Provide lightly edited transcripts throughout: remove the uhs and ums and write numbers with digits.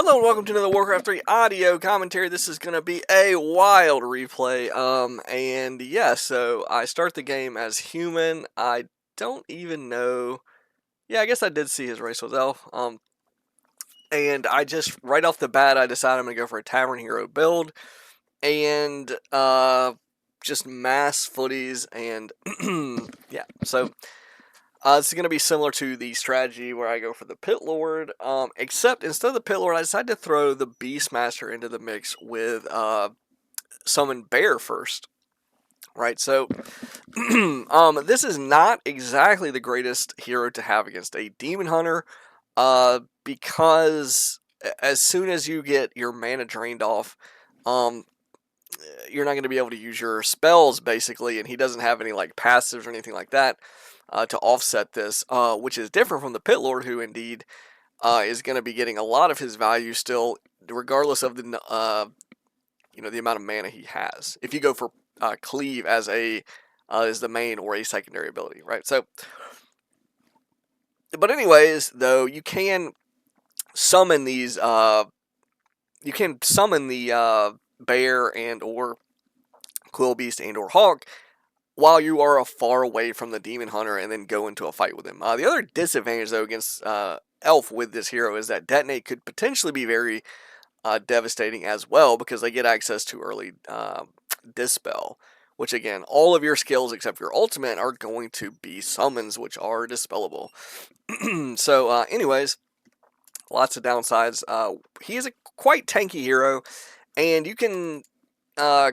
Hello and welcome to another Warcraft 3 audio commentary. This is going to be a wild replay. And yeah, so I start the game as human. I don't even know. Yeah, I guess I did see his race was elf. And I just, right off the bat, I decided I'm going to go for a Tavern Hero build. And, just mass footies and, yeah, so this is going to be similar to the strategy where I go for the Pit Lord, except instead of the Pit Lord, I decided to throw the Beastmaster into the mix with Summon Bear first. Right, so this is not exactly the greatest hero to have against a Demon Hunter, because as soon as you get your mana drained off, you're not going to be able to use your spells, basically, and he doesn't have any like passives or anything like that to offset this, which is different from the Pit Lord, who indeed is going to be getting a lot of his value still, regardless of the the amount of mana he has. If you go for Cleave as the main or a secondary ability, right? So, but anyways, though, you can summon these. You can summon the bear and or Quillbeast and or Hawk while you are far away from the Demon Hunter and then go into a fight with him. The other disadvantage, though, against Elf with this hero is that Detonate could potentially be very devastating as well, because they get access to early Dispel, which again, all of your skills except your ultimate are going to be summons, which are dispellable. So anyways, lots of downsides. He is a quite tanky hero, and you can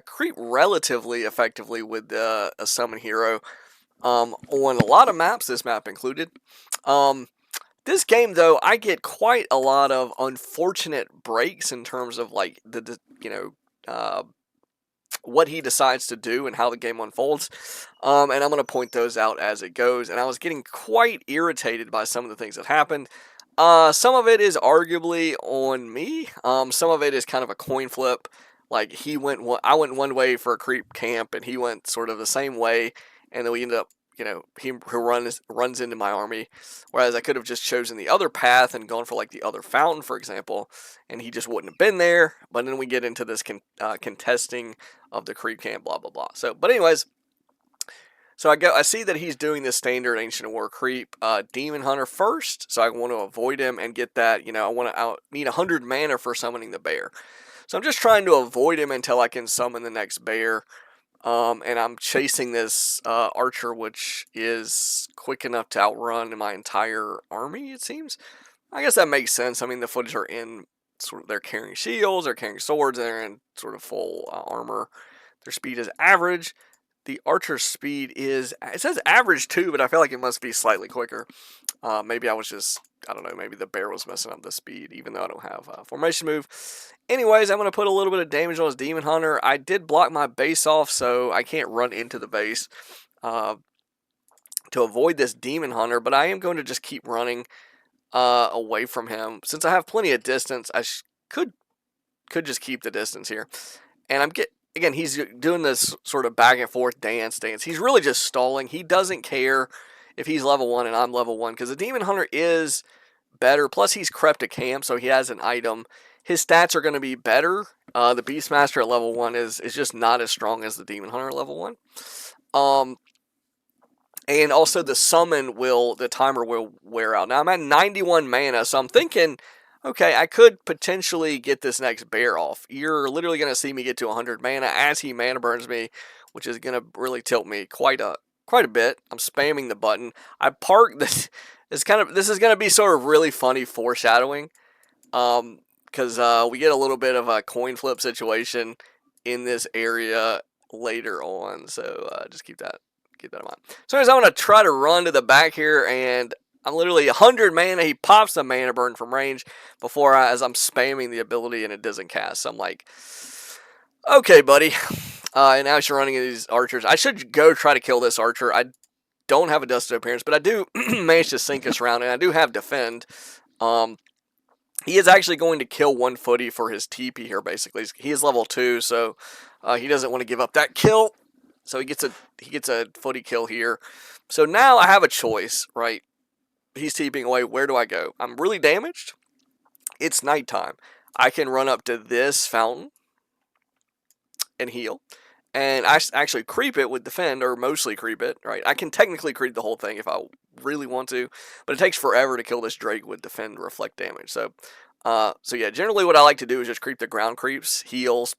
creep relatively effectively with a summon hero on a lot of maps, this map included. This game, though, I get quite a lot of unfortunate breaks in terms of like what he decides to do and how the game unfolds, and I'm going to point those out as it goes. And I was getting quite irritated by some of the things that happened. Some of it is arguably on me. Some of it is kind of a coin flip. Like I went one way for a creep camp, and he went sort of the same way, and then we ended up, he runs into my army, whereas I could have just chosen the other path and gone for like the other fountain, for example, and he just wouldn't have been there. But then we get into this contesting of the creep camp, blah blah blah. So, but anyways. So I see that he's doing this standard Ancient War creep Demon Hunter first, so I want to avoid him and get that, I need 100 mana for summoning the bear. So I'm just trying to avoid him until I can summon the next bear, and I'm chasing this archer, which is quick enough to outrun my entire army, it seems. I guess that makes sense. I mean, the footage are in, they're carrying shields, they're carrying swords, and they're in sort of full armor. Their speed is average. The archer's speed is, it says average too, but I feel like it must be slightly quicker. Maybe I don't know, maybe the bear was messing up the speed, even though I don't have a formation move. Anyways, I'm going to put a little bit of damage on his Demon Hunter. I did block my base off, so I can't run into the base to avoid this Demon Hunter, but I am going to just keep running away from him. Since I have plenty of distance, I could just keep the distance here. And again, he's doing this sort of back and forth dance. He's really just stalling. He doesn't care if he's level 1 and I'm level 1, because the Demon Hunter is better. Plus, he's crept a camp, so he has an item. His stats are going to be better. The Beastmaster at level 1 is just not as strong as the Demon Hunter at level 1. And also the timer will wear out. Now, I'm at 91 mana, so I'm thinking, okay, I could potentially get this next bear off. You're literally going to see me get to 100 mana as he mana burns me, which is going to really tilt me quite a bit. I'm spamming the button. I parked this. This is going to be sort of really funny foreshadowing, because we get a little bit of a coin flip situation in this area later on. So just keep that in mind. So anyways, I'm going to try to run to the back here, and I'm literally 100 mana. He pops the mana burn from range as I'm spamming the ability, and it doesn't cast. So I'm like, okay, buddy. And now she's running into these archers. I should go try to kill this archer. I don't have a Dusted Appearance, but I do manage to sink us around, and I do have Defend. He is actually going to kill one footy for his TP here, basically. He is level 2, so he doesn't want to give up that kill. So he gets a footy kill here. So now I have a choice, right? He's TPing away. Where do I go? I'm really damaged. It's nighttime. I can run up to this fountain and heal. And I actually creep it with defend, or mostly creep it, right? I can technically creep the whole thing if I really want to, but it takes forever to kill this Drake with defend reflect damage. So yeah, generally what I like to do is just creep the ground creeps, heals,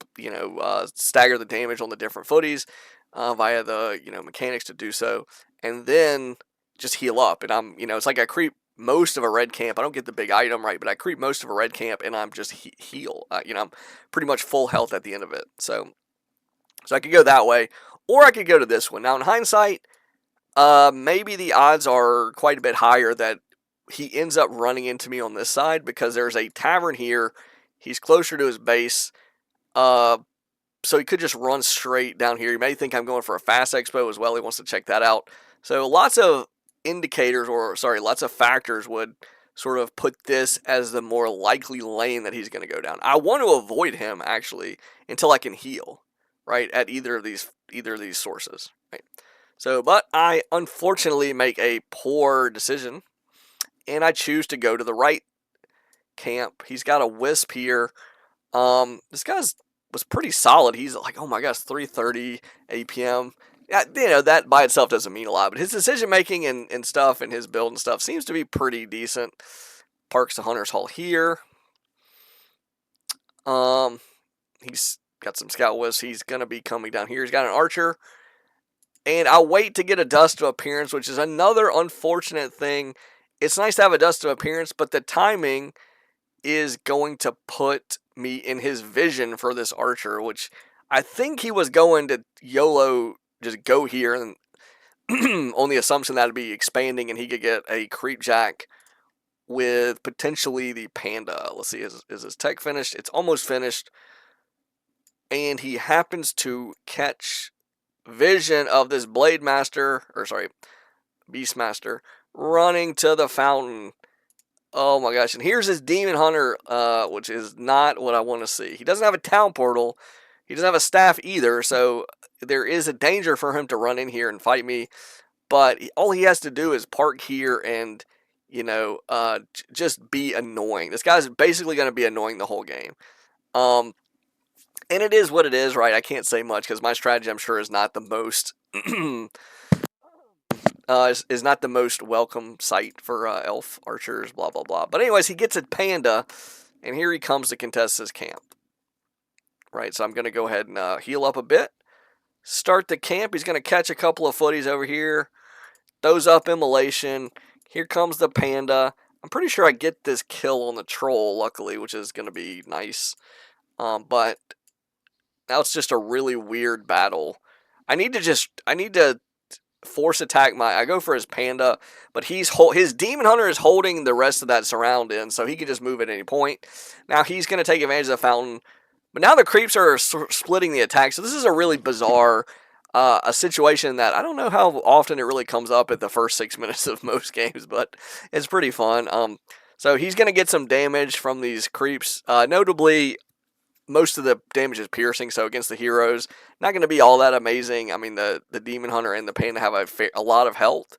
stagger the damage on the different footies via the mechanics to do so, and then just heal up. And it's like I creep most of a red camp. I don't get the big item, right, but I creep most of a red camp, and I'm just heal. I'm pretty much full health at the end of it. So I could go that way, or I could go to this one. Now, in hindsight, maybe the odds are quite a bit higher that he ends up running into me on this side because there's a tavern here. He's closer to his base, so he could just run straight down here. He may think I'm going for a fast expo as well. He wants to check that out. So lots of lots of factors would sort of put this as the more likely lane that he's going to go down. I want to avoid him, actually, until I can heal, right, at either of these sources, right? So, but I unfortunately make a poor decision, and I choose to go to the right camp. He's got a wisp here. This guy's was pretty solid. He's like, oh my gosh, 330 APM. Yeah, that by itself doesn't mean a lot, but his decision making and stuff and his build and stuff seems to be pretty decent. Parks the Hunter's Hall here. He's got some scout wisps. He's going to be coming down here. He's got an archer. And I'll wait to get a dust of appearance, which is another unfortunate thing. It's nice to have a dust of appearance, but the timing is going to put me in his vision for this archer, which I think he was going to YOLO just go here and on the assumption that it'd be expanding and he could get a creep jack with potentially the panda. Let's see, is his tech finished? It's almost finished. And he happens to catch vision of this Beastmaster running to the fountain. Oh my gosh, and here's his Demon Hunter, which is not what I want to see. He doesn't have a town portal. He doesn't have a staff either, so there is a danger for him to run in here and fight me. But all he has to do is park here and, just be annoying. This guy's basically going to be annoying the whole game. And it is what it is, right? I can't say much because my strategy, I'm sure, is not the most is not the most welcome sight for elf archers, blah, blah, blah. But anyways, he gets a panda, and here he comes to contest his camp. Right, so I'm going to go ahead and heal up a bit. Start the camp. He's going to catch a couple of footies over here. Throws up immolation. Here comes the panda. I'm pretty sure I get this kill on the troll, luckily, which is going to be nice. But now it's just a really weird battle. I need to force attack I go for his panda, but his Demon Hunter is holding the rest of that surround in, so he can just move at any point. Now he's going to take advantage of the fountain, but now the creeps are splitting the attack, so this is a really bizarre a situation that I don't know how often it really comes up at the first 6 minutes of most games, but it's pretty fun. So he's going to get some damage from these creeps, notably most of the damage is piercing, so against the heroes, not going to be all that amazing. I mean, the Demon Hunter and the Panda have a lot of health.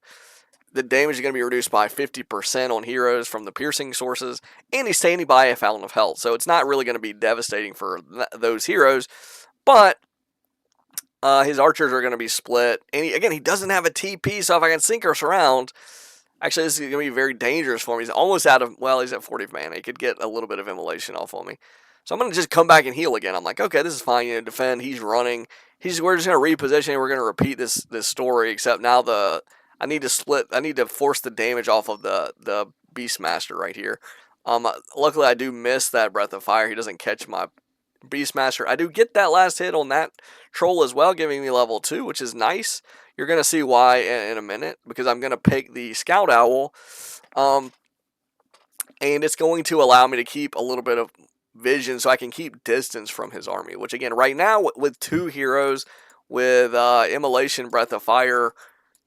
The damage is going to be reduced by 50% on heroes from the piercing sources, and he's standing by a Fountain of Health, so it's not really going to be devastating for those heroes, but his archers are going to be split, and he doesn't have a TP, so if I can sink or surround, actually this is going to be very dangerous for him. He's almost out of, he's at 40 mana. He could get a little bit of immolation off on me. So I'm going to just come back and heal again. I'm like, okay, this is fine. Defend. He's running. We're just going to reposition. We're going to repeat this story, except now I need to force the damage off of the Beastmaster right here. Luckily, I do miss that Breath of Fire. He doesn't catch my Beastmaster. I do get that last hit on that troll as well, giving me level 2, which is nice. You're going to see why in a minute, because I'm going to pick the Scout Owl. And it's going to allow me to keep a little bit of vision so I can keep distance from his army, which again, right now with 2 heroes, with Immolation, Breath of Fire,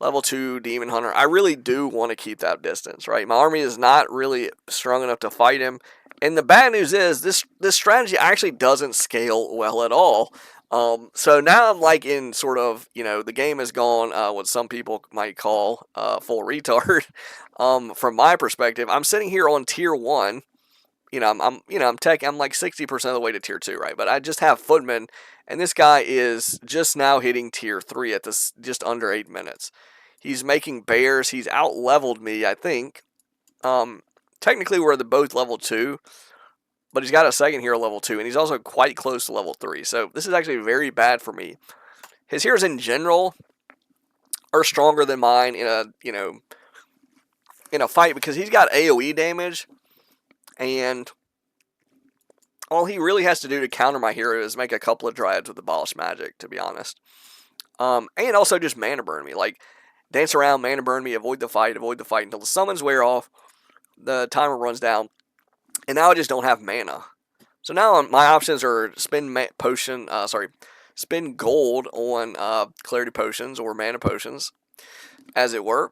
level 2 Demon Hunter, I really do want to keep that distance, right? My army is not really strong enough to fight him, and the bad news is this strategy actually doesn't scale well at all. So now I'm like in sort of, the game has gone what some people might call full retard. From my perspective, I'm sitting here on tier 1, I'm like 60% of the way to tier 2, right? But I just have footmen, and this guy is just now hitting tier 3 at this just under 8 minutes. He's making bears. He's out leveled me, I think. Technically we're both level 2, but he's got a second hero level 2, and he's also quite close to level 3. So this is actually very bad for me. His heroes in general are stronger than mine in a fight because he's got AoE damage, and all he really has to do to counter my hero is make a couple of dryads with abolish magic, to be honest. And also just mana burn me, like dance around, mana burn me, avoid the fight until the summons wear off, the timer runs down, and now I just don't have mana. So now my options are spend gold on clarity potions or mana potions, as it were,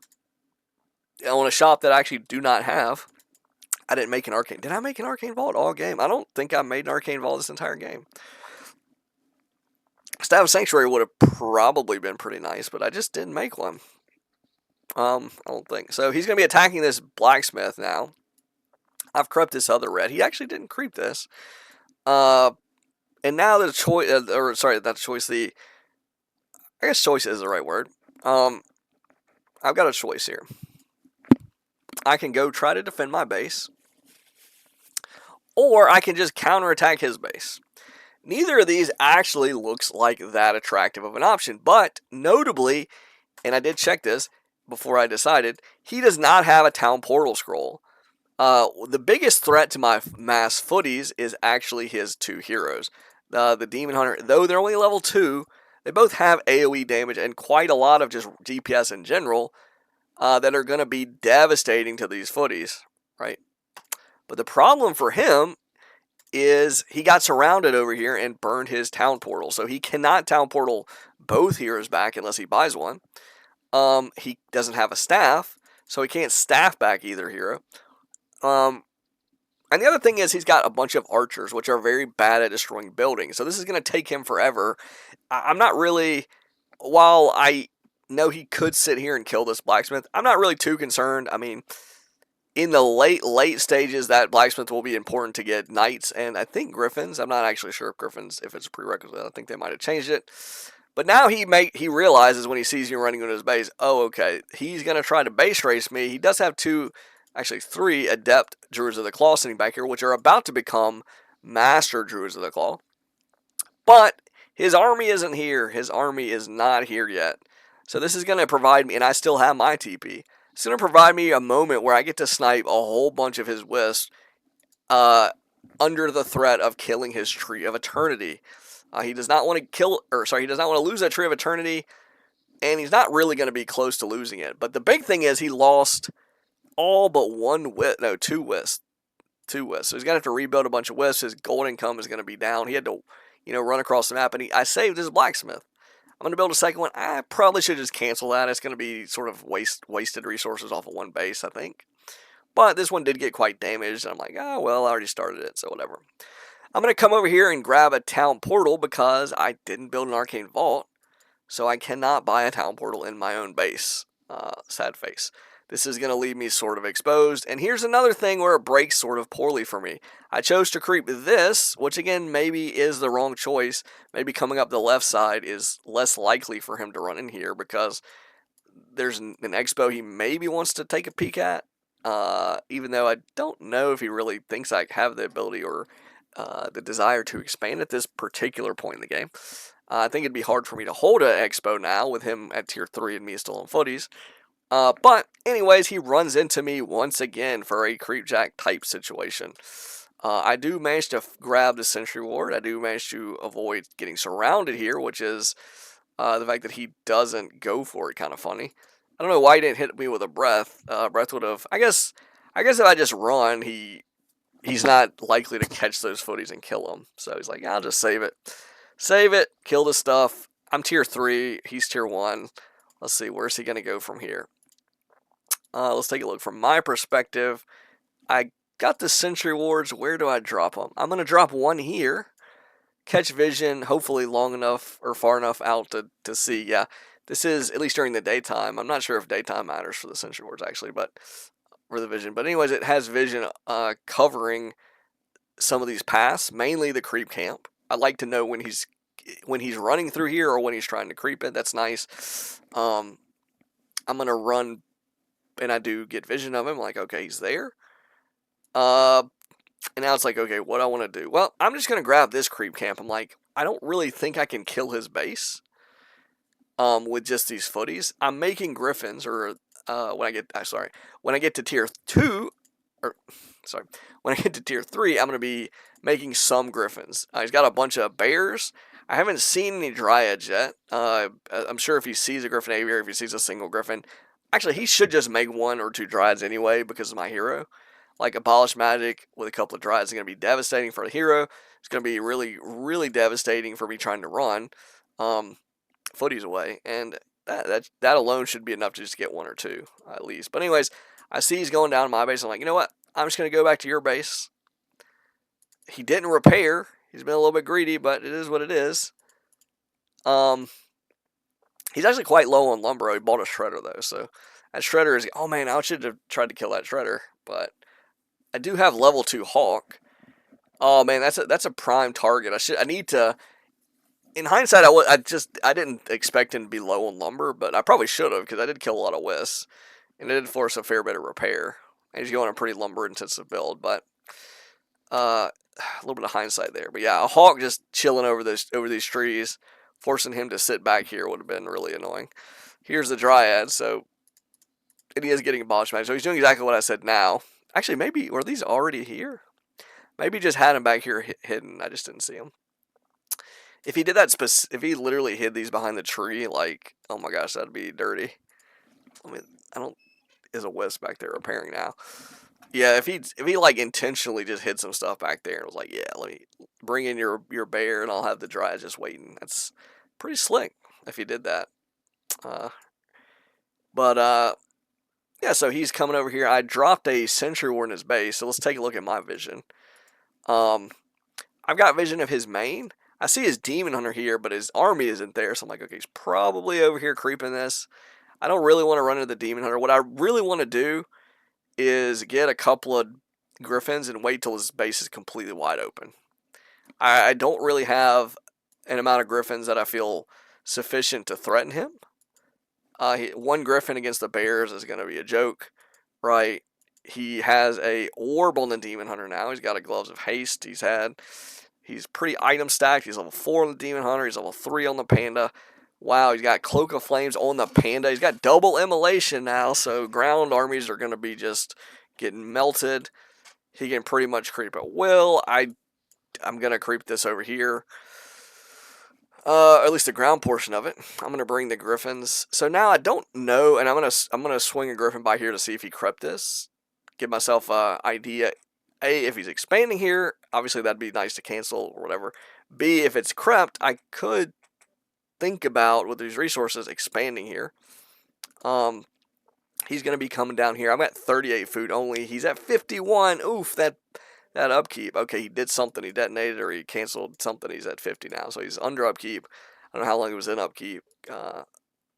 on a shop that I actually do not have. I didn't make an arcane. Did I make an arcane vault all game? I don't think I made an arcane vault this entire game. Staff of Sanctuary would have probably been pretty nice, but I just didn't make one. I don't think. So he's going to be attacking this blacksmith now. I've crept this other red. He actually didn't creep this. And now the choice, not the choice, I guess choice is the right word. I've got a choice here. I can go try to defend my base, or I can just counterattack his base. Neither of these actually looks like that attractive of an option, but notably, and I did check this before I decided, he does not have a town portal scroll. The biggest threat to my mass footies is actually his 2 heroes. The Demon Hunter, though they're only level 2, they both have AoE damage and quite a lot of just DPS in general that are going to be devastating to these footies, right? But the problem for him is he got surrounded over here and burned his town portal. So he cannot town portal both heroes back unless he buys one. He doesn't have a staff, so he can't staff back either hero. And the other thing is he's got a bunch of archers, which are very bad at destroying buildings. So this is going to take him forever. I'm not really, while I know he could sit here and kill this blacksmith, I'm not really too concerned. I mean, in the late stages, that blacksmith will be important to get knights and I think griffins. I'm not actually sure if griffins, if it's a prerequisite. I think they might have changed it. But now he realizes when he sees you running into his base, oh, okay, he's going to try to base race me. He does have 3 adept Druids of the Claw sitting back here, which are about to become master Druids of the Claw. But his army isn't here. His army is not here yet. So this is going to provide me, and I still have my TP. It's going to provide me a moment where I get to snipe a whole bunch of his wisps under the threat of killing his Tree of Eternity. He does not want to he does not want to lose that Tree of Eternity, and he's not really going to be close to losing it. But the big thing is he lost all but 2 wisps. 2 wisps. So he's going to have to rebuild a bunch of wisps. His gold income is going to be down. He had to, run across the map, and I saved his blacksmith. I'm going to build a second one. I probably should just cancel that. It's going to be sort of wasted resources off of one base, I think. But this one did get quite damaged, and I'm like, oh, well, I already started it, so whatever. I'm going to come over here and grab a town portal because I didn't build an arcane vault, so I cannot buy a town portal in my own base. Sad face. This is going to leave me sort of exposed. And here's another thing where it breaks sort of poorly for me. I chose to creep this, which again maybe is the wrong choice. Maybe coming up the left side is less likely for him to run in here because there's an expo he maybe wants to take a peek at. Even though I don't know if he really thinks I have the ability or the desire to expand at this particular point in the game. I think it'd be hard for me to hold an expo now with him at tier 3 and me still on footies. But anyways, he runs into me once again for a creepjack type situation. I do manage to grab the sentry ward. I do manage to avoid getting surrounded here, which is the fact that he doesn't go for it kind of funny. I don't know why he didn't hit me with a breath. Breath would have, I guess if I just run, he's not likely to catch those footies and kill them. So he's like, I'll just save it. Save it, kill the stuff. I'm tier 3, he's tier 1. Let's see, where's he going to go from here? Let's take a look. From my perspective, I got the sentry wards. Where do I drop them? I'm going to drop one here. Catch vision, hopefully long enough or far enough out to see. Yeah, this is, at least during the daytime. I'm not sure if daytime matters for the sentry wards, actually, but for the vision. But anyways, it has vision covering some of these paths, mainly the creep camp. I like to know when he's running through here or when he's trying to creep it. That's nice. I'm gonna run, and I do get vision of him. Like, okay, he's there. And now it's like, okay, what I want to do? Well, I'm just gonna grab this creep camp. I'm like, I don't really think I can kill his base. With just these footies, I'm making griffins, or when I get to tier 2, or sorry, when I get to tier 3, I'm gonna be making some griffins. He's got a bunch of bears. I haven't seen any dryads yet. I'm sure if he sees a griffin aviary, if he sees a single griffin, actually he should just make 1 or 2 dryads anyway because of my hero. Like abolish magic with a couple of dryads is gonna be devastating for the hero. It's gonna be really, really devastating for me trying to run. Footies away, and that alone should be enough to just get 1 or 2 at least. But anyways, I see he's going down my base. I'm like, you know what? I'm just gonna go back to your base. He didn't repair. He's been a little bit greedy, but it is what it is. He's actually quite low on lumber. He bought a shredder though, so that shredder is. Oh man, I should have tried to kill that shredder, but I do have level 2 hawk. Oh man, that's a prime target. I need to. In hindsight, I didn't expect him to be low on lumber, but I probably should have because I did kill a lot of wisps, and it did force a fair bit of repair. And he's going a pretty lumber intensive build, but a little bit of hindsight there. But yeah, a hawk just chilling over these trees, forcing him to sit back here would have been really annoying. Here's the dryad, so and he is getting abolished magic, so he's doing exactly what I said now. Actually, maybe were these already here? Maybe just had him back here hidden. I just didn't see him. If he did that, if he literally hid these behind the tree, like, oh my gosh, that'd be dirty. I mean, is a wisp back there repairing now. Yeah, if he like intentionally just hid some stuff back there and was like, yeah, let me bring in your bear and I'll have the dryad just waiting. That's pretty slick if he did that. Yeah, so he's coming over here. I dropped a sentry ward in his base, so let's take a look at my vision. I've got vision of his main. I see his demon hunter here, but his army isn't there, so I'm like, okay, he's probably over here creeping this. I don't really want to run into the demon hunter. What I really want to do is get a couple of griffins and wait till his base is completely wide open. I don't really have an amount of griffins that I feel sufficient to threaten him. 1 griffin against the bears is going to be a joke, right? He has a orb on the demon hunter now. He's got a gloves of haste. He's pretty item stacked. He's level 4 on the demon hunter. He's level 3 on the panda. Wow, he's got cloak of flames on the panda. He's got double immolation now, so ground armies are going to be just getting melted. He can pretty much creep at will. I'm going to creep this over here. Or at least the ground portion of it. I'm gonna bring the griffins. So now I don't know, and I'm gonna swing a griffin by here to see if he crept this. Give myself an idea. A, if he's expanding here, obviously that'd be nice to cancel or whatever. B, if it's crept, I could think about with these resources expanding here. He's gonna be coming down here. I'm at 38 food only. He's at 51. Oof, that upkeep. Okay, he did something. He detonated or he canceled something. He's at 50 now, so he's under upkeep. I don't know how long he was in upkeep.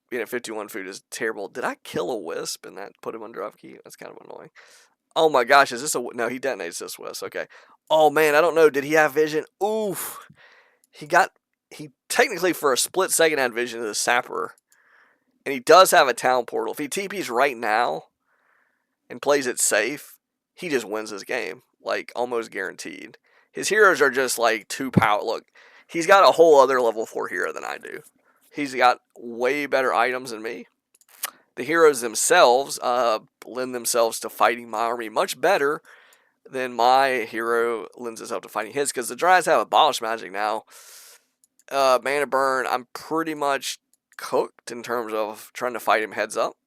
Being at 51 food is terrible. Did I kill a wisp and that put him under upkeep? That's kind of annoying. Oh my gosh, is this a... No, he detonates this wisp. Okay. Oh man, I don't know. Did he have vision? Oof. He technically for a split second had vision of the sapper. And he does have a town portal. If he TPs right now and plays it safe, he just wins this game. Like, almost guaranteed. His heroes are just, like, too powerful. Look, he's got a whole other level 4 hero than I do. He's got way better items than me. The heroes themselves lend themselves to fighting my army much better than my hero lends itself to fighting his. Because the Dryads have abolished magic now. Mana burn, I'm pretty much cooked in terms of trying to fight him heads up.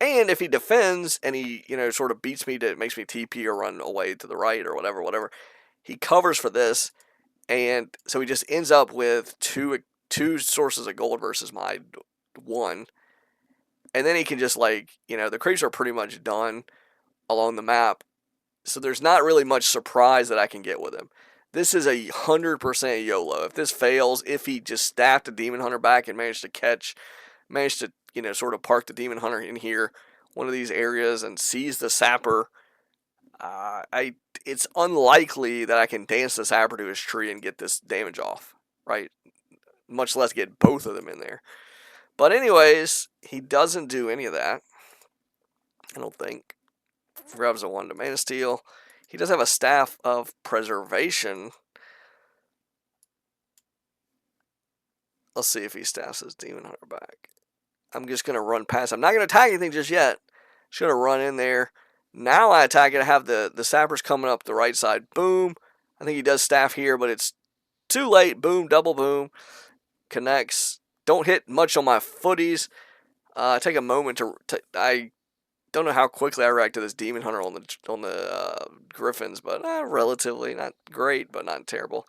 And if he defends and he, sort of beats me, makes me TP or run away to the right or whatever, he covers for this, and so he just ends up with two sources of gold versus my 1. And then he can just the creeps are pretty much done along the map, so there's not really much surprise that I can get with him. This is 100% YOLO. If this fails, if he just stacked a demon hunter back and managed to sort of park the demon hunter in here, one of these areas, and sees the sapper, it's unlikely that I can dance this Sapper to his tree and get this damage off, right? Much less get both of them in there. But anyways, he doesn't do any of that. I don't think. Grabs a 1 to Mana Steel. He does have a Staff of Preservation. Let's see if he staffs his Demon Hunter back. I'm just going to run past. I'm not going to attack anything just yet. Just going to run in there. Now I attack it. I have the Sappers coming up the right side. Boom. I think he does staff here, but it's too late. Boom, double boom. Connects. Don't hit much on my footies. Take a moment to I don't know how quickly I react to this Demon Hunter on the Griffins, but relatively not great, but not terrible.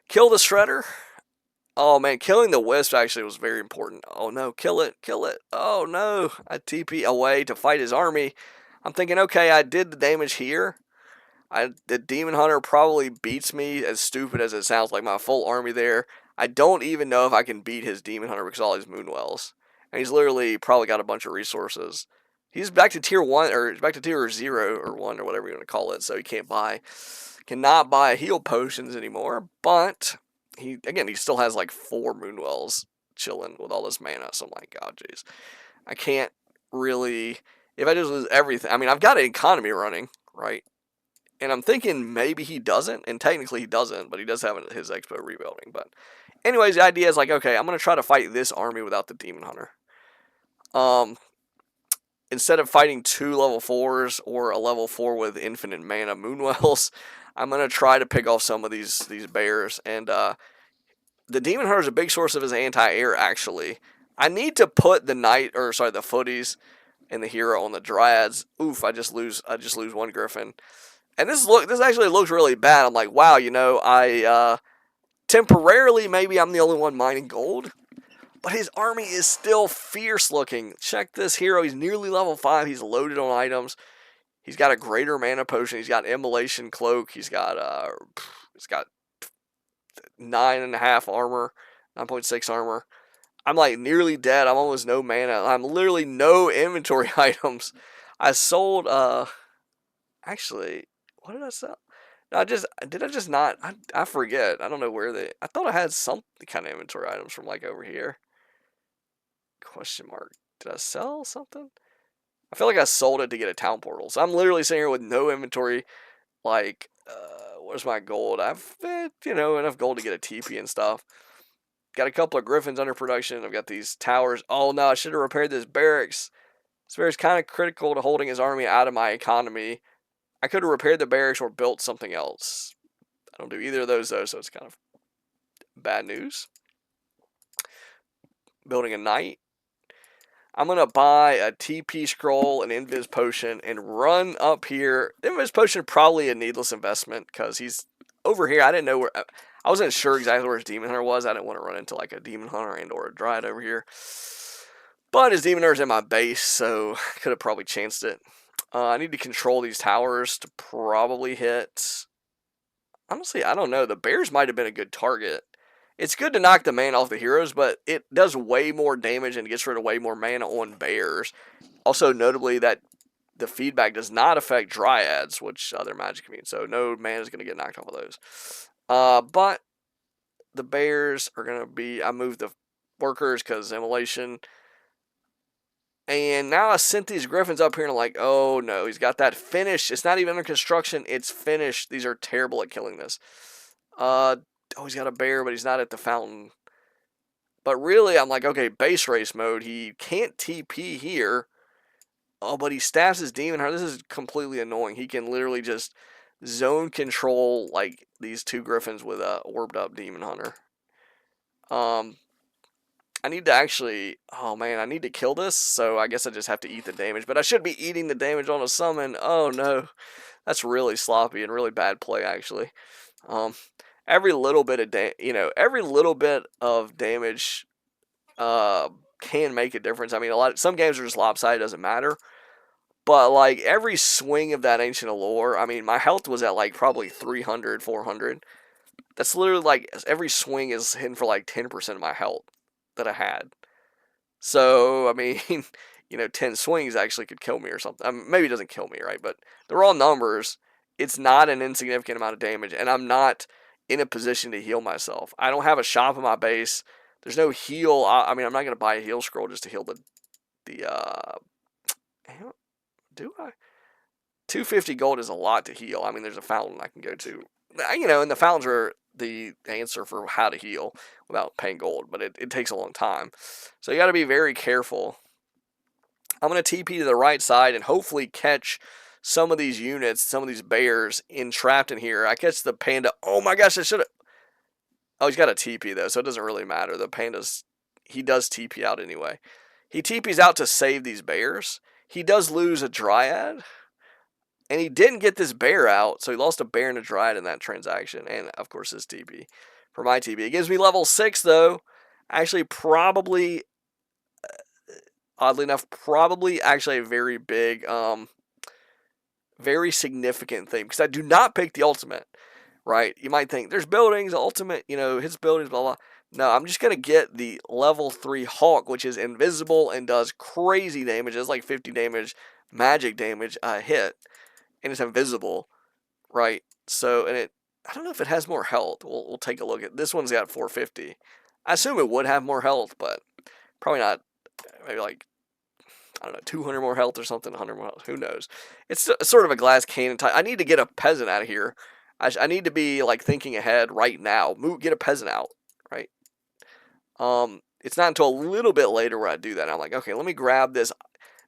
Kill the Shredder. Oh man, killing the Wisp actually was very important. Oh no, kill it, kill it. Oh no, I TP away to fight his army. I'm thinking, okay, I did the damage here. The Demon Hunter probably beats me, as stupid as it sounds, like my full army there. I don't even know if I can beat his Demon Hunter because of all his Moonwells. And he's literally probably got a bunch of resources. He's back to tier 1, or back to tier 0 or 1 or whatever you want to call it, so he cannot buy heal potions anymore, but he still has like 4 Moonwells chilling with all this mana, so I'm like, God, jeez. I can't really, if I just lose everything, I mean, I've got an economy running, right? And I'm thinking maybe he doesn't, and technically he doesn't, but he does have his Expo rebuilding. But anyways, the idea is like, okay, I'm going to try to fight this army without the Demon Hunter. Instead of fighting 2 level 4s or a level 4 with infinite mana Moonwells, I'm going to try to pick off some of these bears. And the Demon Hunter is a big source of his anti-air, actually. I need to put the footies and the hero on the Dryads. Oof, I just lose 1 Griffin. And this actually looks really bad. I'm like, wow, I temporarily, maybe I'm the only one mining gold, but his army is still fierce looking. Check this hero. He's nearly level 5. He's loaded on items. He's got a greater mana potion. He's got Immolation Cloak. He's got 9.5 armor, 9.6 armor. I'm like nearly dead. I'm almost no mana. I'm literally no inventory items. I sold actually, what did I sell? No, I just not? I forget. I don't know where I thought I had some kind of inventory items from like over here. Question mark. Did I sell something? I feel like I sold it to get a town portal. So I'm literally sitting here with no inventory. Like, where's my gold? I've enough gold to get a TP and stuff. Got a couple of Griffins under production. I've got these towers. Oh no, I should have repaired this barracks. This barracks kind of critical to holding his army out of my economy. I could have repaired the barracks or built something else. I don't do either of those though, so it's kind of bad news. Building a knight. I'm going to buy a TP scroll, an Invis potion, and run up here. Invis potion probably a needless investment because he's over here. I didn't know where. I wasn't sure exactly where his Demon Hunter was. I didn't want to run into like a Demon Hunter and or a Dryad over here. But his Demon Hunter's in my base, so I could have probably chanced it. I need to control these towers to probably hit. Honestly, I don't know. The bears might have been a good target. It's good to knock the mana off the heroes, but it does way more damage and gets rid of way more mana on bears. Also, notably, that the feedback does not affect Dryads, which other magic means. So no mana is going to get knocked off of those. But the bears are going to be... I moved the workers because immolation. And now I sent these Griffins up here and I'm like, oh no, he's got that finished. It's not even under construction. It's finished. These are terrible at killing this. Oh, he's got a bear, but he's not at the fountain. But really, I'm like, okay, base race mode. He can't TP here. Oh, but he staffs his Demon Hunter. This is completely annoying. He can literally just zone control like these 2 Griffins with a orbed up Demon Hunter. I need to actually... Oh, man, I need to kill this, so I guess I just have to eat the damage. But I should be eating the damage on a summon. Oh, no. That's really sloppy and really bad play, actually. Every little bit of damage can make a difference. I mean, some games are just lopsided, doesn't matter. But like every swing of that Ancient Allure, I mean, my health was at like probably 300, 400. That's literally like every swing is hitting for like 10% of my health that I had. So, I mean, 10 swings actually could kill me or something. I mean, maybe it doesn't kill me, right? But the raw numbers, it's not an insignificant amount of damage, and I'm not in a position to heal myself. I don't have a shop in my base. There's no heal. I mean, I'm not going to buy a heal scroll just to heal the do I? 250 gold is a lot to heal. I mean, there's a fountain I can go to. And the fountains are the answer for how to heal without paying gold, but it takes a long time. So you got to be very careful. I'm going to TP to the right side and hopefully catch some of these units, some of these bears entrapped in here. I catch the panda. Oh my gosh, I should have. Oh, he's got a TP though, so it doesn't really matter. The panda's, he does TP out anyway. He TP's out to save these bears. He does lose a dryad. And he didn't get this bear out, so he lost a bear and a dryad in that transaction. And, of course, his TP. For my TP. It gives me level 6, though. Actually, probably, oddly enough, probably actually a very big, very significant thing. Because I do not pick the ultimate, right? You might think, there's buildings, ultimate, hits buildings, blah, blah. No, I'm just going to get the level 3 Hawk, which is invisible and does crazy damage. It's like 50 damage, magic damage a hit. And it's invisible, right? So, and I don't know if it has more health. We'll take a look at this one's got 450. I assume it would have more health, but probably not. Maybe like, I don't know, 200 more health or something, 100 more health. Who knows? It's sort of a glass cannon type. I need to get a peasant out of here. I need to be like thinking ahead right now. Get a peasant out, right? It's not until a little bit later where I do that. I'm like, okay, let me grab this.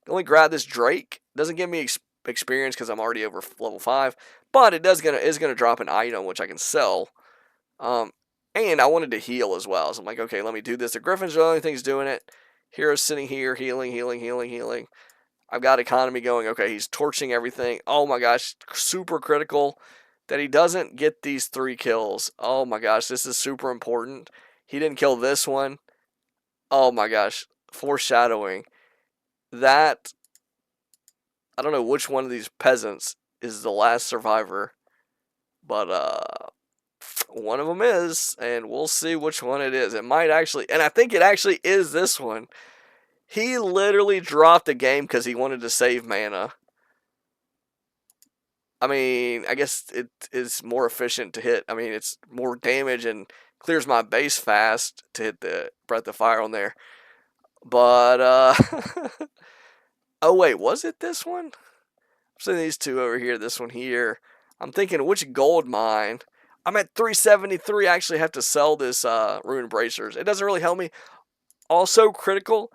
Let me grab this Drake. Doesn't give me experience because I'm already over level 5, but is gonna drop an item which I can sell. And I wanted to heal as well, so I'm like, okay, let me do this. The Griffin's the only thing doing it. Hero's sitting here healing, healing, healing, healing. I've got economy going. Okay, he's torching everything. Oh my gosh, super critical that he doesn't get these 3 kills. Oh my gosh, this is super important. He didn't kill this one. Oh my gosh, foreshadowing. That, I don't know which one of these peasants is the last survivor, but one of them is, and we'll see which one it is. It might actually, and I think it actually is this one. He literally dropped the game because he wanted to save mana. I mean, I guess it is more efficient to hit. I mean, it's more damage and clears my base fast to hit the Breath of Fire on there. But, oh wait, was it this one? I'm seeing these two over here, this one here. I'm thinking, which gold mine? I'm at 373. I actually have to sell this Ruined Bracers. It doesn't really help me. Also critical,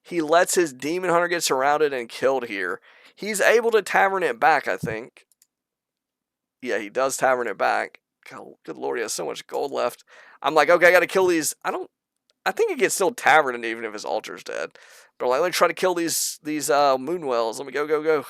he lets his Demon Hunter get surrounded and killed here. He's able to tavern it back, I think. Yeah, he does tavern it back. God, good lord, he has so much gold left. I'm like, okay, I gotta kill these. I think it gets still taverned even if his altar's dead. But I'm like, let me try to kill these Moonwells. Let me go, go, go.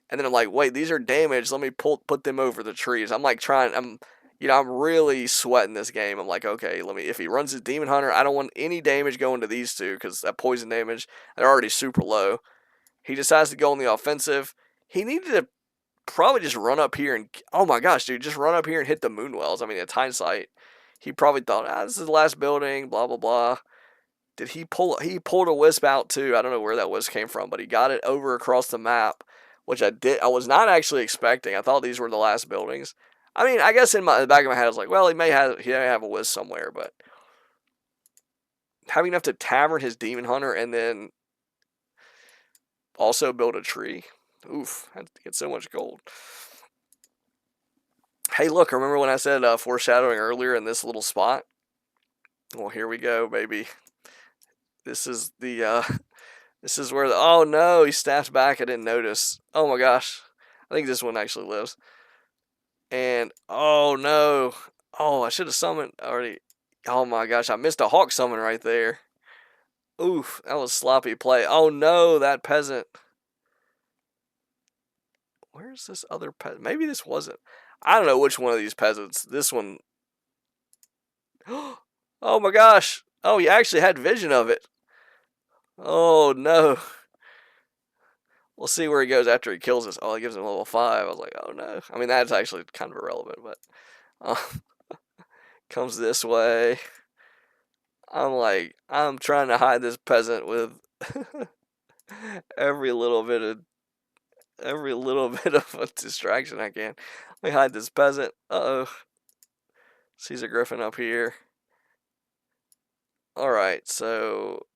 And then I'm like, wait, these are damaged. Let me put them over the trees. I'm like I'm really sweating this game. I'm like, okay, if he runs his Demon Hunter, I don't want any damage going to these two because that poison damage, they're already super low. He decides to go on the offensive. He needed to probably just run up here and, oh my gosh, dude, just run up here and hit the Moonwells. I mean, at hindsight, he probably thought, this is the last building, blah, blah, blah. He pulled a wisp out too. I don't know where that wisp came from, but he got it over across the map, which I was not actually expecting. I thought these were the last buildings. I mean, I guess in the back of my head, I was like, well, he may have a wisp somewhere, but having enough to tavern his Demon Hunter and then also build a tree. Oof, I had to get so much gold. Hey, look, remember when I said foreshadowing earlier in this little spot? Well, here we go, baby. This is this is where oh no, he snapped back. I didn't notice. Oh my gosh. I think this one actually lives. And, oh no. Oh, I should have summoned already. Oh my gosh, I missed a hawk summon right there. Oof, that was sloppy play. Oh no, that peasant. Where's this other peasant? Maybe this wasn't. I don't know which one of these peasants. This one. Oh my gosh. Oh, he actually had vision of it. Oh no. We'll see where he goes after he kills us. Oh, he gives him level 5. I was like, oh no. I mean, that's actually kind of irrelevant, but comes this way. I'm like, I'm trying to hide this peasant with every little bit of a distraction I can. Let me hide this peasant. Uh-oh. Caesar Griffin up here. Alright, so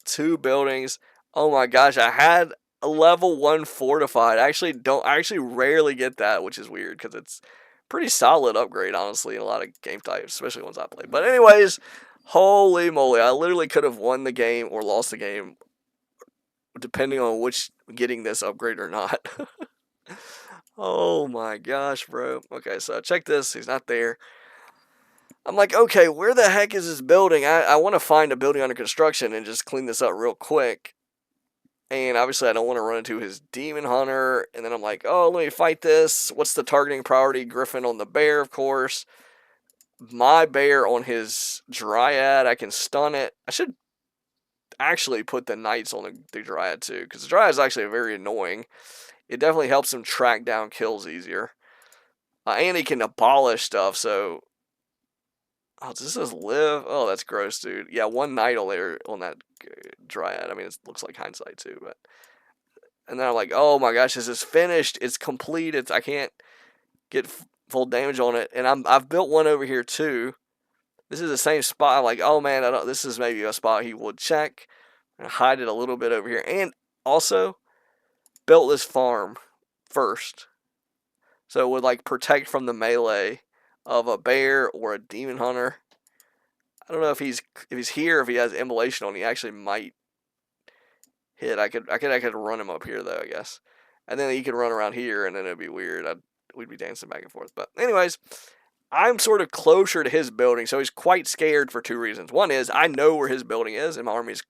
2 buildings. Oh my gosh, I had a level 1 fortified. I actually rarely get that, which is weird because it's pretty solid upgrade, honestly, in a lot of game types, especially ones I play. But anyways, holy moly, I literally could have won the game or lost the game depending on which getting this upgrade or not. Oh my gosh, bro. Okay, so check this. He's not there. I'm like, okay, where the heck is this building? I want to find a building under construction and just clean this up real quick. And obviously, I don't want to run into his demon hunter. And then I'm like, oh, let me fight this. What's the targeting priority? Griffin on the bear, of course. My bear on his dryad. I can stun it. I should actually put the knights on the dryad too, because the dryad is actually very annoying. It definitely helps him track down kills easier. And he can abolish stuff, so... Oh, does this live? Oh, that's gross, dude. Yeah, 1 knight on there on that dryad. I mean, it looks like hindsight too, but... And then I'm like, oh my gosh, this is finished. It's complete. I can't get full damage on it. And I've built one over here too. This is the same spot. I'm like, oh man, this is maybe a spot he would check. And hide it a little bit over here. And also, built this farm first. So it would like protect from the melee of a bear or a demon hunter. I don't know if he's here, if he has immolation on, he actually might hit. I could run him up here though, I guess. And then he could run around here and then it'd be weird. We'd be dancing back and forth. But anyways, I'm sort of closer to his building, so he's quite scared for 2 reasons. One is I know where his building is and my army is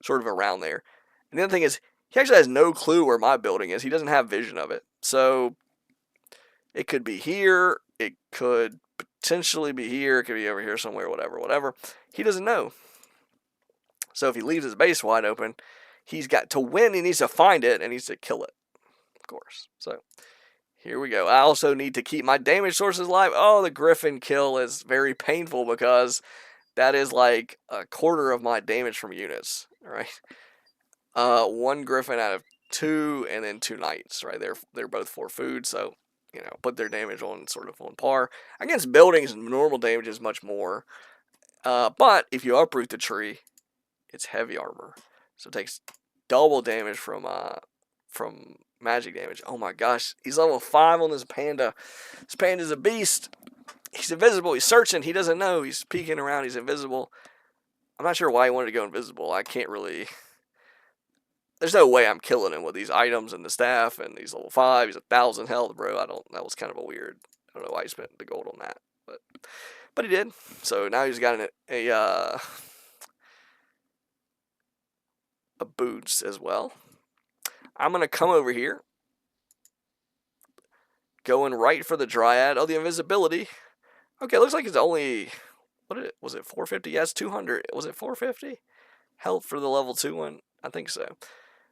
sort of around there. And the other thing is he actually has no clue where my building is. He doesn't have vision of it. So it could be here. It could potentially be here. It could be over here somewhere, whatever. He doesn't know. So if he leaves his base wide open, he's got to win. He needs to find it and needs to kill it, of course. So here we go. I also need to keep my damage sources alive. Oh, the Griffin kill is very painful because that is like a quarter of my damage from units. All right. 1 Griffin out of 2, and then 2 knights. Right. They're both 4 food, so put their damage on sort of on par. Against buildings, normal damage is much more. But if you uproot the tree, it's heavy armor, so it takes double damage from magic damage. Oh my gosh, he's level 5 on this panda. This panda's a beast. He's invisible. He's searching. He doesn't know. He's peeking around. He's invisible. I'm not sure why he wanted to go invisible. I can't really... There's no way I'm killing him with these items and the staff and these level 5. He's 1,000 health, bro. That was kind of a weird... I don't know why he spent the gold on that. But he did. So now he's got a boots as well. I'm going to come over here. Going right for the dryad. Oh, the invisibility. Okay, looks like it's only... Was it 450? Yes, 200. Was it 450? Health for the level 2 one? I think so.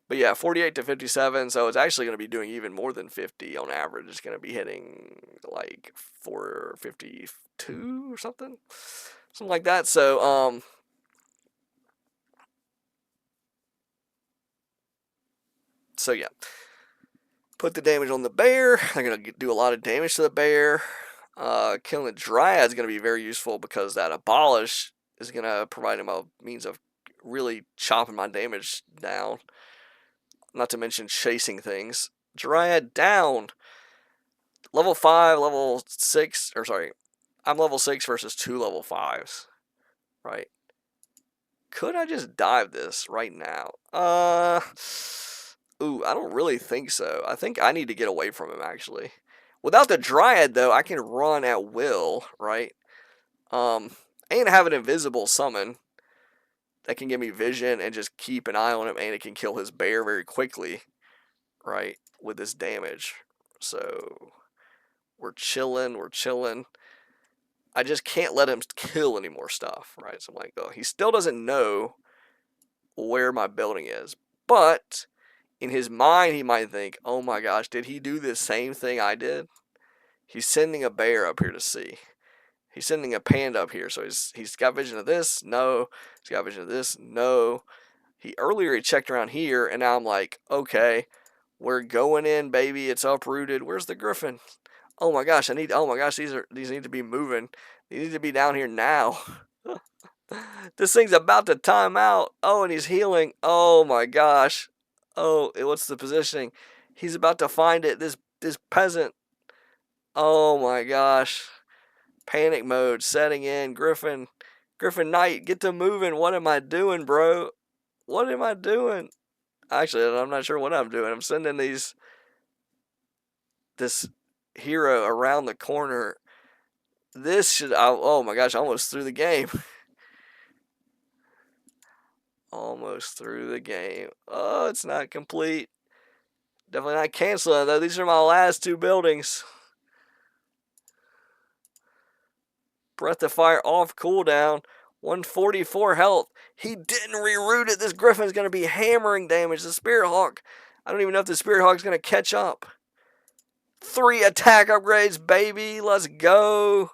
But yeah, 48 to 57, so it's actually going to be doing even more than 50 on average. It's going to be hitting like 452 or something like that. So, yeah. Put the damage on the bear. I'm going to do a lot of damage to the bear. Killing the dryad is going to be very useful because that abolish is going to provide him a means of really chopping my damage down. Not to mention chasing things. Dryad down. Level 5, level 6, or sorry, I'm level 6 versus 2 level 5s. Right? Could I just dive this right now? Ooh, I don't really think so. I think I need to get away from him, actually. Without the dryad, though, I can run at will, right? And have an invisible summon that can give me vision and just keep an eye on him, and it can kill his bear very quickly, right, with this damage. So we're chilling. I just can't let him kill any more stuff, right? So I'm like, oh, he still doesn't know where my building is. But in his mind, he might think, oh my gosh, did he do the same thing I did? He's sending a bear up here to see. He's sending a panda up here, so he's got vision of this? No. He's got vision of this? No. Earlier he checked around here, and now I'm like, okay, we're going in, baby. It's uprooted. Where's the Griffin? Oh my gosh, oh my gosh, these need to be moving. They need to be down here now. This thing's about to time out. Oh, and he's healing. Oh my gosh. Oh, what's the positioning? He's about to find it. This peasant. Oh my gosh. Panic mode setting in. Griffin Knight, get to moving. What am I doing, bro? What am I doing? Actually, I'm not sure what I'm doing. I'm sending this hero around the corner. This should. Oh my gosh! I almost threw the game. Almost through the game. Oh, it's not complete. Definitely not canceling though. These are my last 2 buildings. Breath of Fire off cooldown. 144 health. He didn't reroute it. This Griffin's going to be hammering damage. The Spirit Hawk. I don't even know if the Spirit Hawk's going to catch up. 3 attack upgrades, baby. Let's go.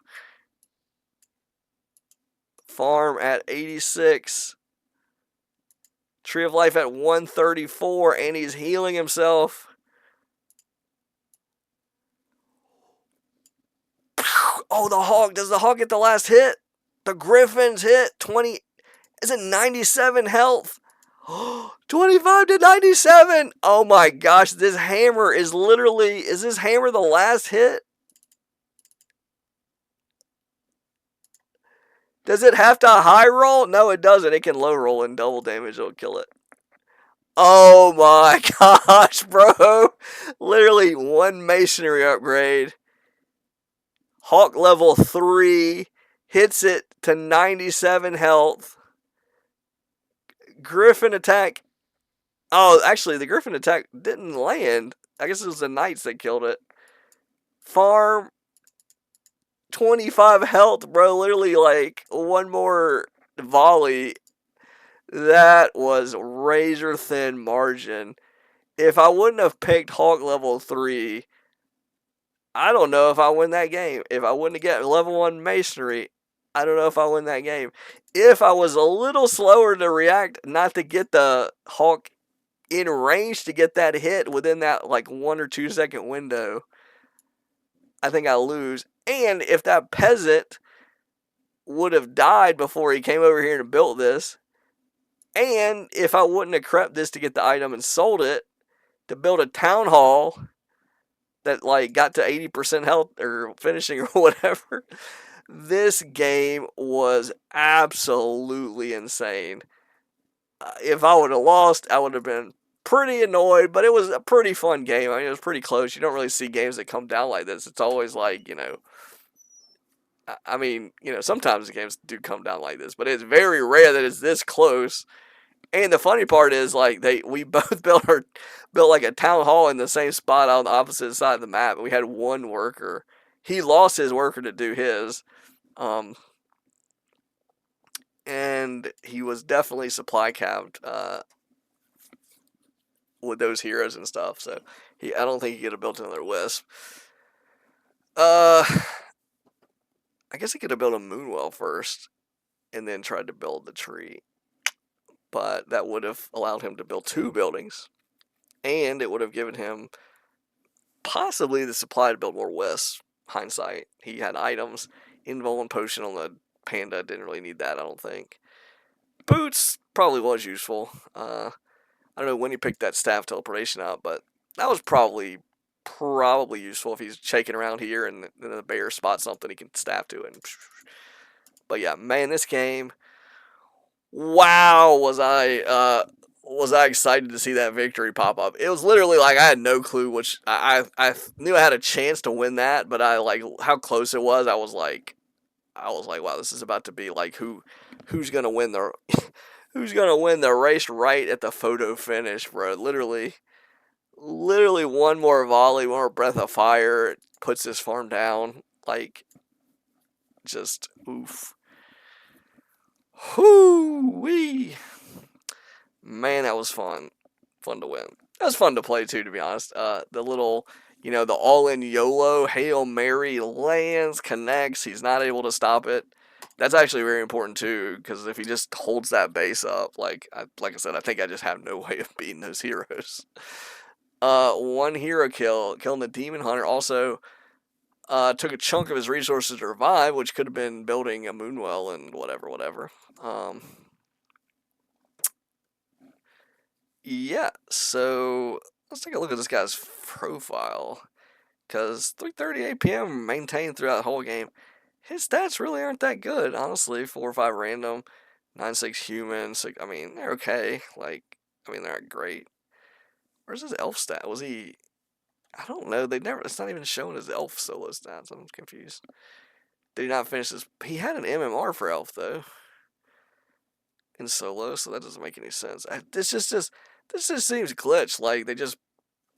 Farm at 86. Tree of Life at 134, and he's healing himself. Oh, the Hawk. Does the Hawk get the last hit? The Griffin's hit. 20. Is it 97 health? 25 to 97. Oh my gosh. This hammer is literally. Is this hammer the last hit? Does it have to high roll? No, it doesn't. It can low roll and double damage. It'll kill it. Oh my gosh, bro. Literally 1 masonry upgrade. Hawk level 3. Hits it to 97 health. Griffin attack. Oh, actually, the Griffin attack didn't land. I guess it was the Knights that killed it. Farm. 25 health, bro. Literally, like, 1 more volley. That was razor thin margin. If I wouldn't have picked Hawk level 3, I don't know if I win that game. If I wouldn't have get level 1 masonry, I don't know if I win that game. If I was a little slower to react, not to get the Hawk in range to get that hit within that like 1 or 2 second window, I think I lose. And if that peasant would have died before he came over here and built this, and if I wouldn't have crept this to get the item and sold it to build a town hall that like got to 80% health or finishing or whatever, this game was absolutely insane. If I would have lost, I would have been pretty annoyed, but it was a pretty fun game. I mean, it was pretty close. You don't really see games that come down like this. It's always like, I mean, sometimes the games do come down like this, but it's very rare that it's this close. And the funny part is, like, we both built like a town hall in the same spot on the opposite side of the map. And we had 1 worker. He lost his worker to do his, and he was definitely supply capped with those heroes and stuff. So I don't think he could have built another Wisp. I guess he could have built a Moonwell first, and then tried to build the tree. But that would have allowed him to build 2 buildings, and it would have given him possibly the supply to build more Wisps. Hindsight, he had items. Invul and Potion on the Panda, didn't really need that, I don't think. Boots probably was useful. I don't know when he picked that staff teleportation out, but that was probably useful if he's shaking around here and then the bear spots something he can staff to it. But yeah, man, this game. Wow, was I excited to see that victory pop up. It was literally like I had no clue which I knew I had a chance to win that, but I like how close it was. I was like, wow, this is about to be like who's gonna win the who's gonna win the race right at the photo finish, bro. Literally 1 more volley, 1 more breath of fire puts this farm down. Like, just oof. Whoo-wee. Man, that was fun. Fun to win. That was fun to play too, to be honest. The little, the all-in YOLO, Hail Mary lands, connects. He's not able to stop it. That's actually very important too, because if he just holds that base up, like I said, I think I just have no way of beating those heroes. One hero kill, killing the demon hunter. Also, took a chunk of his resources to revive, which could have been building a moonwell and whatever. Yeah. So let's take a look at this guy's profile, because 3:30 APM maintained throughout the whole game. His stats really aren't that good, honestly. 4 or 5 random, 9-6 human. I mean, they're okay. I mean, they're not great. Where's his elf stat? Was he? I don't know. They never. It's not even showing his elf solo stats. I'm confused. Did he not finish his? He had an MMR for elf though in solo, so that doesn't make any sense. This just seems glitched. Like they just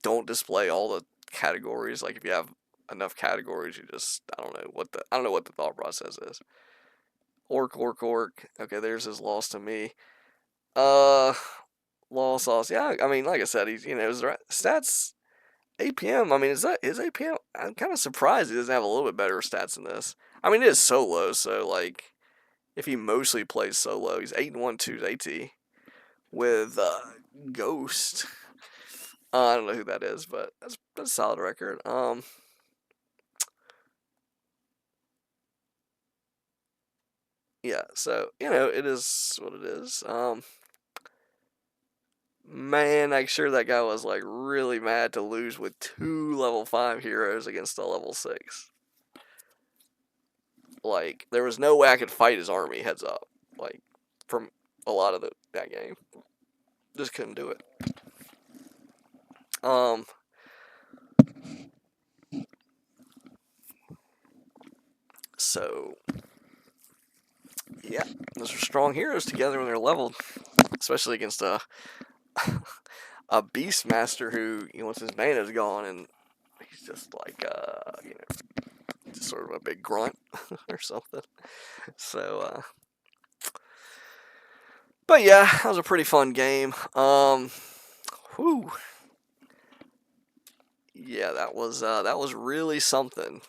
don't display all the categories. Like if you have enough categories, you just I don't know what the thought process is. Orc. Okay, there's his loss to me. Uh, Law sauce. Yeah, I mean, like I said, he's his stats APM. I mean, is that his APM? I'm kind of surprised he doesn't have a little bit better stats than this. I mean, it is solo, so like if he mostly plays solo, he's 8-1-2 AT with Ghost. I don't know who that is, but that's a solid record. Yeah, so it is what it is. Man, I'm sure that guy was like really mad to lose with 2 level 5 heroes against a level 6. Like there was no way I could fight his army heads up. Like from a lot of that game, just couldn't do it. Um, so yeah, those are strong heroes together when they're leveled, especially against a Beastmaster who once his mana's gone and he's just like just sort of a big grunt or something. So but yeah, that was a pretty fun game. Whew. Yeah, that was really something.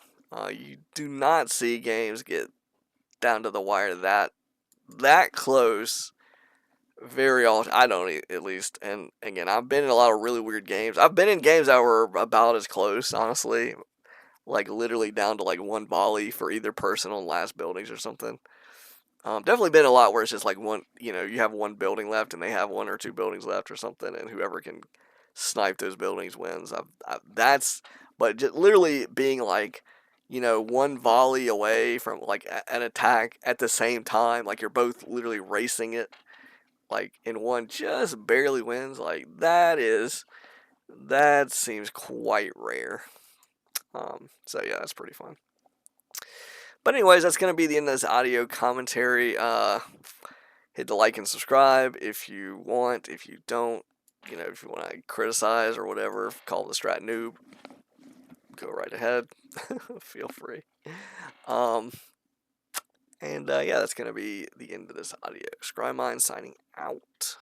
You do not see games get down to the wire that close very often. I don't at least. And again, I've been in a lot of really weird games. I've been in games that were about as close, honestly, like literally down to like one volley for either person on last buildings or something. Definitely been a lot where it's just like one, you have one building left and they have 1 or 2 buildings left or something, and whoever can snipe those buildings wins. But just literally being like, one volley away from like an attack at the same time, like you're both literally racing it, like in one just barely wins. Like that seems quite rare. So yeah, that's pretty fun. But anyways, that's gonna be the end of this audio commentary. Hit the like and subscribe if you want. If you don't, if you want to criticize or whatever, call the strat noob, go right ahead. Feel free. And yeah, that's gonna be the end of this audio. ScryMind signing out.